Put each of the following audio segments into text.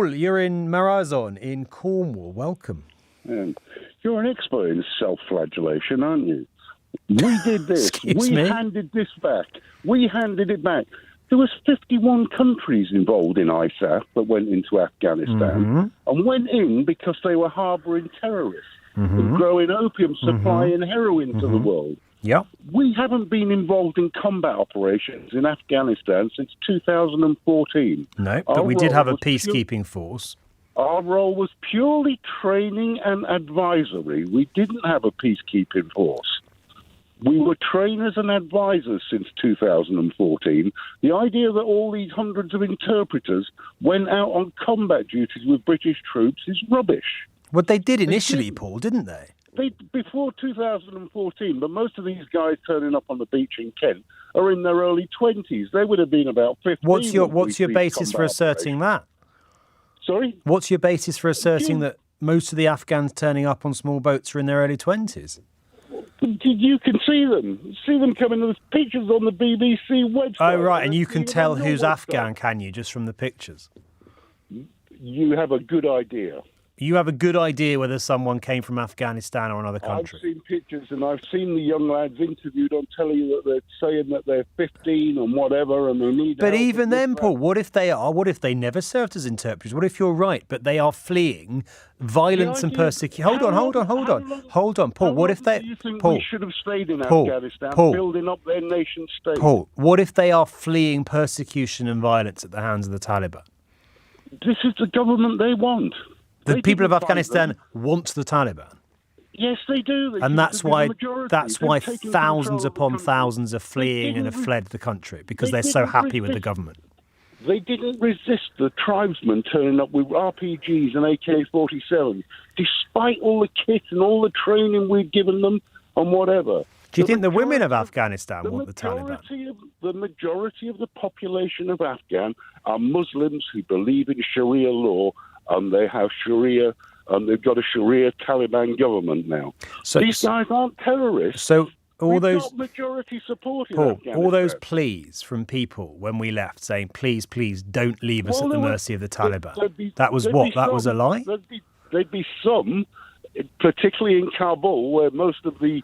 Paul, you're in Marazon in Cornwall. Welcome. You're an expert in self-flagellation, aren't you? We did this. Handed this back. We handed it back. There was 51 countries involved in ISAF that went into Afghanistan and went in because they were harbouring terrorists and growing opium supply and heroin to the world. Yep. We haven't been involved in combat operations in Afghanistan since 2014. No, but we did have a peacekeeping force. Our role was purely training and advisory. We didn't have a peacekeeping force. We were trainers and advisors since 2014. The idea that all these hundreds of interpreters went out on combat duties with British troops is rubbish. Well, they did initially, Paul, didn't they? Before 2014, but most of these guys turning up on the beach in Kent are in their early 20s. They would have been about 15. What's your basis for asserting that? Sorry? What's your basis for asserting that most of the Afghans turning up on small boats are in their early 20s? You can see them. See them coming. There's pictures on the BBC website. Oh, right, and you can tell who's Afghan, can you, just from the pictures? You have a good idea. You have a good idea whether someone came from Afghanistan or another country. I've seen pictures and I've seen the young lads interviewed on telly that they're saying that they're 15 and whatever and they need But help. even then, Paul, what if they are? What if they never served as interpreters? What if you're right, but they are fleeing violence and persecution? Hold on, Paul. What if they... Do you think Paul, we should have stayed in Afghanistan building up their nation state? Paul, what if they are fleeing persecution and violence at the hands of the Taliban? This is the government they want. The people of Afghanistan want the Taliban. Yes, they do. And that's why thousands upon thousands are fleeing and have fled the country because they're so happy with the government. They didn't resist the tribesmen turning up with RPGs and AK-47, despite all the kit and all the training we'd given them and whatever. Do you think the women of Afghanistan want the Taliban? The majority of the population of Afghan are Muslims who believe in Sharia law, and they have Sharia, and they've got a Sharia Taliban government now. So these guys aren't terrorists. So all those got majority support in Paul, Afghanistan. all those pleas from people when we left, saying, "Please, please, don't leave us at the mercy of the Taliban." That was what? That was a lie. There'd be some, particularly in Kabul, where most of the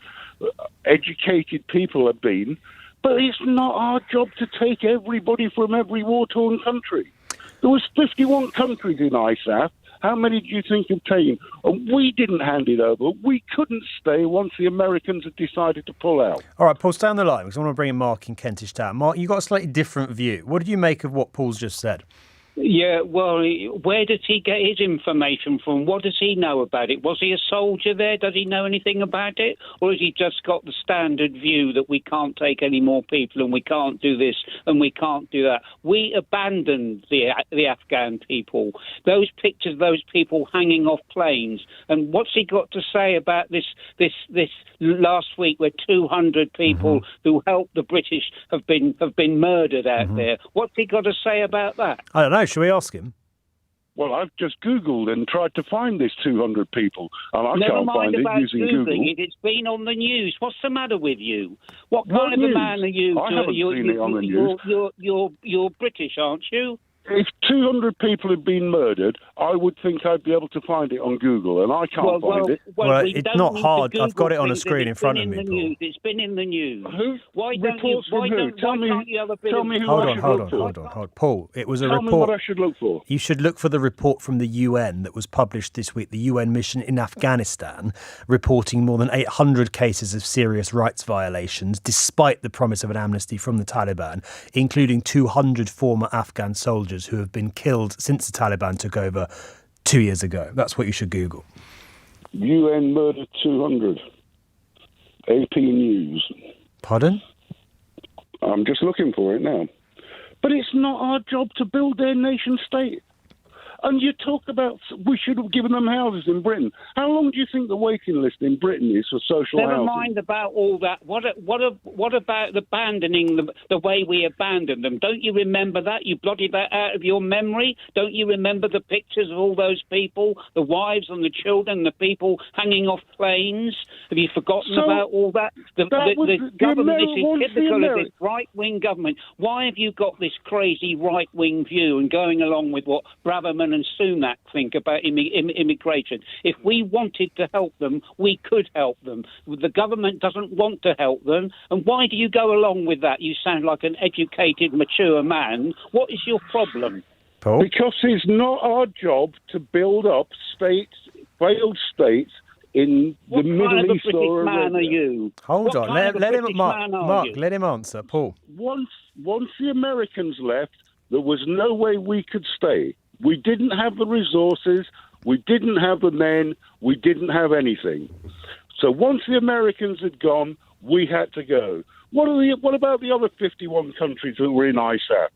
educated people have been. But it's not our job to take everybody from every war-torn country. There was 51 countries in ISAF. How many do you think have taken? And we didn't hand it over. We couldn't stay once the Americans had decided to pull out. All right, Paul, stay on the line because I want to bring in Mark in Kentish Town. Mark, you've got a slightly different view. What did you make of what Paul's just said? Yeah, well, where does he get his information from? What does he know about it? Was he a soldier there? Does he know anything about it? Or has he just got the standard view that we can't take any more people and we can't do this and we can't do that? We abandoned the Afghan people. Those pictures, those people hanging off planes. And what's he got to say about this last week where 200 people who helped the British have been murdered out there? What's he got to say about that? I don't know. Should we ask him? Well, I've just Googled and tried to find this 200 people, and I Never can't mind find it about using Googling Google. it. It's been on the news. What's the matter with you? What kind of a man are you? I haven't seen it on the news. You're British, aren't you? If 200 people had been murdered, I would think I'd be able to find it on Google, and I can't find it. Well, it's not hard. I've got it on a screen in front of me, Paul. It's been in the news. Who? Why don't you? Why can't you have a bit of... Hold on. Paul, it was a report. Tell me what I should look for. You should look for the report from the UN that was published this week, the UN mission in Afghanistan, reporting more than 800 cases of serious rights violations, despite the promise of an amnesty from the Taliban, including 200 former Afghan soldiers who have been killed since the Taliban took over 2 years ago. That's what you should Google. UN murdered 200. AP News. Pardon? I'm just looking for it now. But it's not our job to build their nation state. And you talk about we should have given them houses in Britain. How long do you think the waiting list in Britain is for social housing? Never mind about all that. What about abandoning the way we abandoned them? Don't you remember that? You blotted that out of your memory? Don't you remember the pictures of all those people, the wives and the children, the people hanging off planes? Have you forgotten about all that? The government, this is typical of this right-wing government. Why have you got this crazy right-wing view and going along with what Braverman Erdogan and Sunak think about immigration. If we wanted to help them, we could help them. The government doesn't want to help them. And why do you go along with that? You sound like an educated, mature man. What is your problem? Paul? Because it's not our job to build up failed states in the Middle East or What kind of British man are you? Hold on, let him, Mark, you? let him answer. Paul. Once the Americans left, there was no way we could stay. We didn't have the resources, we didn't have the men, we didn't have anything. So once the Americans had gone, we had to go. What about the other 51 countries that were in ISAF?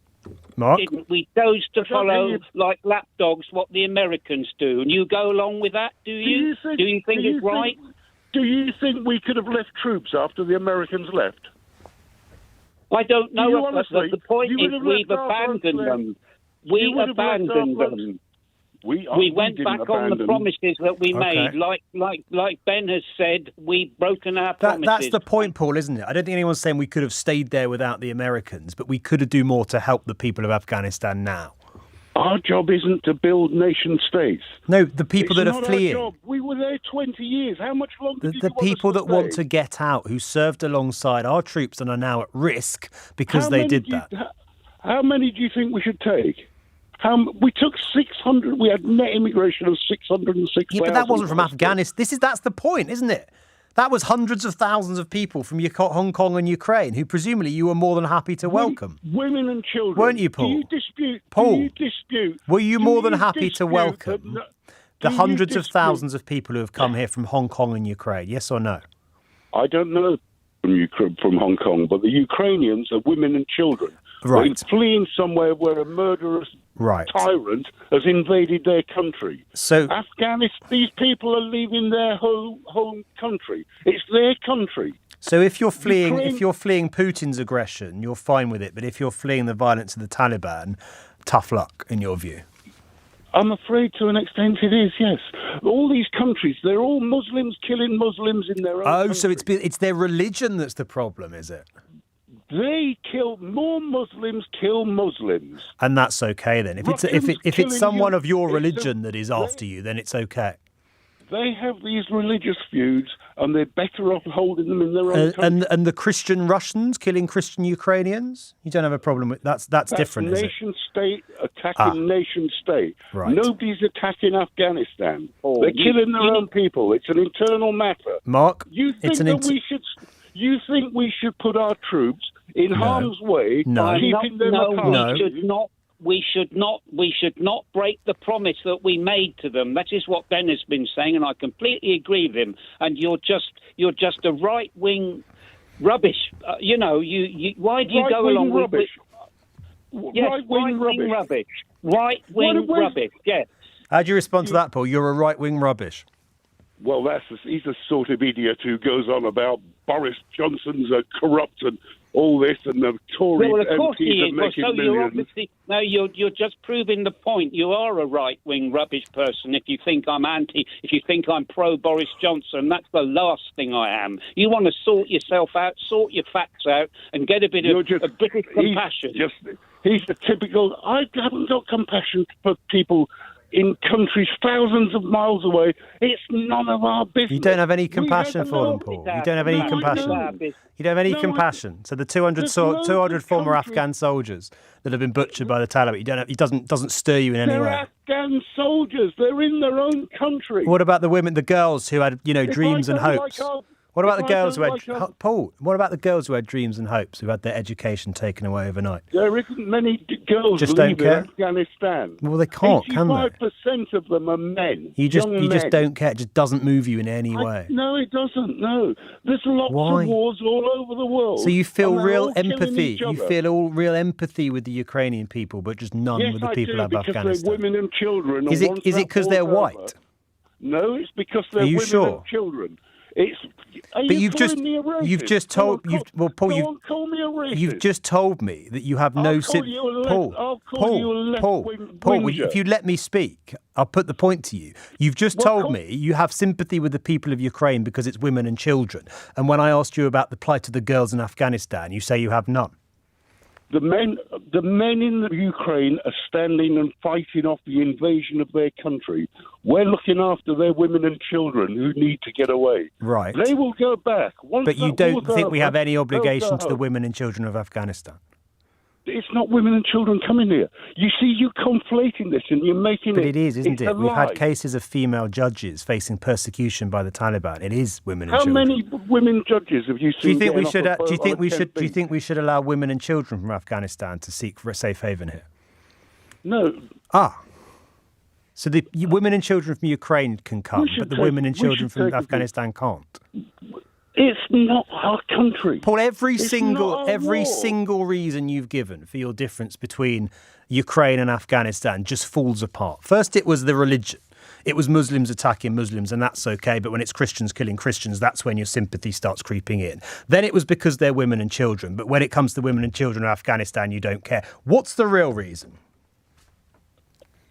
Mark? We chose to follow, like lapdogs, what the Americans do. And you go along with that, do you? Do you think it's right? Do you think we could have left troops after the Americans left? I don't know. Honestly, the point is we've abandoned them. We abandoned them. We went back on the promises that we made. Like Ben has said, we've broken our promises. That's the point, Paul, isn't it? I don't think anyone's saying we could have stayed there without the Americans, but we could have do more to help the people of Afghanistan now. Our job isn't to build nation states. No, the people that are fleeing. Our job. We were there 20 years. How much longer do you The want us people to that stay? want to get out, who served alongside our troops and are now at risk because they did that. How many do you think we should take? We took 600. We had net immigration of 606,000. Yeah, but that wasn't from Afghanistan. That's the point, isn't it? That was hundreds of thousands of people from Hong Kong and Ukraine, who presumably you were more than happy to welcome. Women and children. Weren't you, Paul? Do you dispute? Paul, do you dispute? Were you more than happy to dispute welcome the hundreds of thousands of people who have come here from Hong Kong and Ukraine? Yes or no? I don't know from Hong Kong, but the Ukrainians are women and children. Right. They're fleeing somewhere where a murderous tyrant has invaded their country. So Afghanistan, these people are leaving their home country. It's their country. So if you're fleeing Putin's aggression, you're fine with it. But if you're fleeing the violence of the Taliban, tough luck, in your view. I'm afraid to an extent it is, yes. All these countries, they're all Muslims killing Muslims in their own country. So it's their religion that's the problem, is it? They kill more Muslims, kill Muslims. And that's okay then. If it's someone of your religion that is after you, then it's okay. They have these religious feuds, and they're better off holding them in their own country. And the Christian Russians killing Christian Ukrainians? You don't have a problem with that's different, is it? Nation state attacking nation state. Right. Nobody's attacking Afghanistan. They're killing their own people. It's an internal matter. Mark, you think we should put our troops in harm's way, keeping them apart? No. We should not break the promise that we made to them. That is what Ben has been saying, and I completely agree with him. And you're just a right wing rubbish. Why do you go along with rubbish? Right wing rubbish. Right wing rubbish. Yes. How do you respond to that, Paul? You're a right wing rubbish. Well, he's the sort of idiot who goes on about Boris Johnson's corrupt and all this, and the Tory MPs are making millions. You're just proving the point. You are a right-wing rubbish person if you think I'm pro Boris Johnson. That's the last thing I am. You want to sort yourself out, sort your facts out, and get a bit of British compassion. He's a typical. I haven't got compassion for people in countries thousands of miles away. It's none of our business. You don't have any compassion for them, Paul. You don't have any compassion. You don't have any compassion. So the 200 former Afghan soldiers that have been butchered by the Taliban, it doesn't stir you in any way. They're Afghan soldiers. They're in their own country. What about the women, the girls who had dreams and hopes? What about the girls who had Paul? What about the girls who had dreams and hopes, who had their education taken away overnight? There isn't many girls leaving Afghanistan. Well, they can't, can they? 85% of them are men. You just don't care. It just doesn't move you in any way. No, it doesn't. No, there's lots of wars all over the world. So you feel real empathy. You feel all real empathy with the Ukrainian people, but just none with the people of Afghanistan. Because they're women and children. Is it because they're white? No, it's because they're women and children. You've just told me a that you have no sympathy. Paul, if you let me speak, I'll put the point to you. You've just told me you have sympathy with the people of Ukraine because it's women and children. And when I asked you about the plight of the girls in Afghanistan, you say you have none. The men in the Ukraine are standing and fighting off the invasion of their country. We're looking after their women and children who need to get away. Right. They will go back. But you don't think we have any obligation to the women and children of Afghanistan? It's not women and children coming here. You see, you're conflating this and you're making it... But it is, isn't it? We've lie. had cases of female judges facing persecution by the Taliban. It is women and children. How many women judges have you seen? Do you think we should? Do you think we should allow women and children from Afghanistan to seek for a safe haven here? No. So the women and children from Ukraine can come, but the women and children from Afghanistan can't. It's not our country. Paul, every single reason you've given for your difference between Ukraine and Afghanistan just falls apart. First, it was the religion. It was Muslims attacking Muslims, and that's okay. But when it's Christians killing Christians, that's when your sympathy starts creeping in. Then it was because they're women and children. But when it comes to women and children of Afghanistan, you don't care. What's the real reason?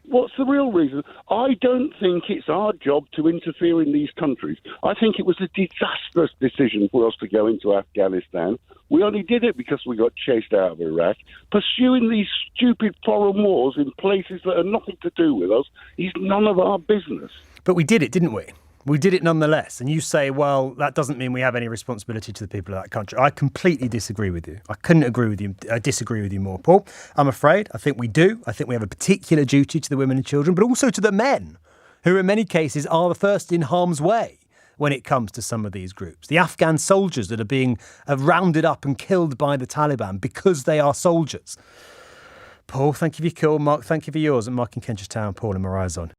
What's the real reason? I don't think it's our job to interfere in these countries. I think it was a disastrous decision for us to go into Afghanistan. We only did it because we got chased out of Iraq. Pursuing these stupid foreign wars in places that are nothing to do with us is none of our business. But we did it, didn't we? We did it nonetheless. And you say, well, that doesn't mean we have any responsibility to the people of that country. I completely disagree with you. I couldn't agree with you. I disagree with you more, Paul. I'm afraid. I think we do. I think we have a particular duty to the women and children, but also to the men, who in many cases are the first in harm's way when it comes to some of these groups. The Afghan soldiers that are being rounded up and killed by the Taliban because they are soldiers. Paul, thank you for your call. Mark, thank you for yours. And Mark in Kentish Town, Paul and Mariah's on.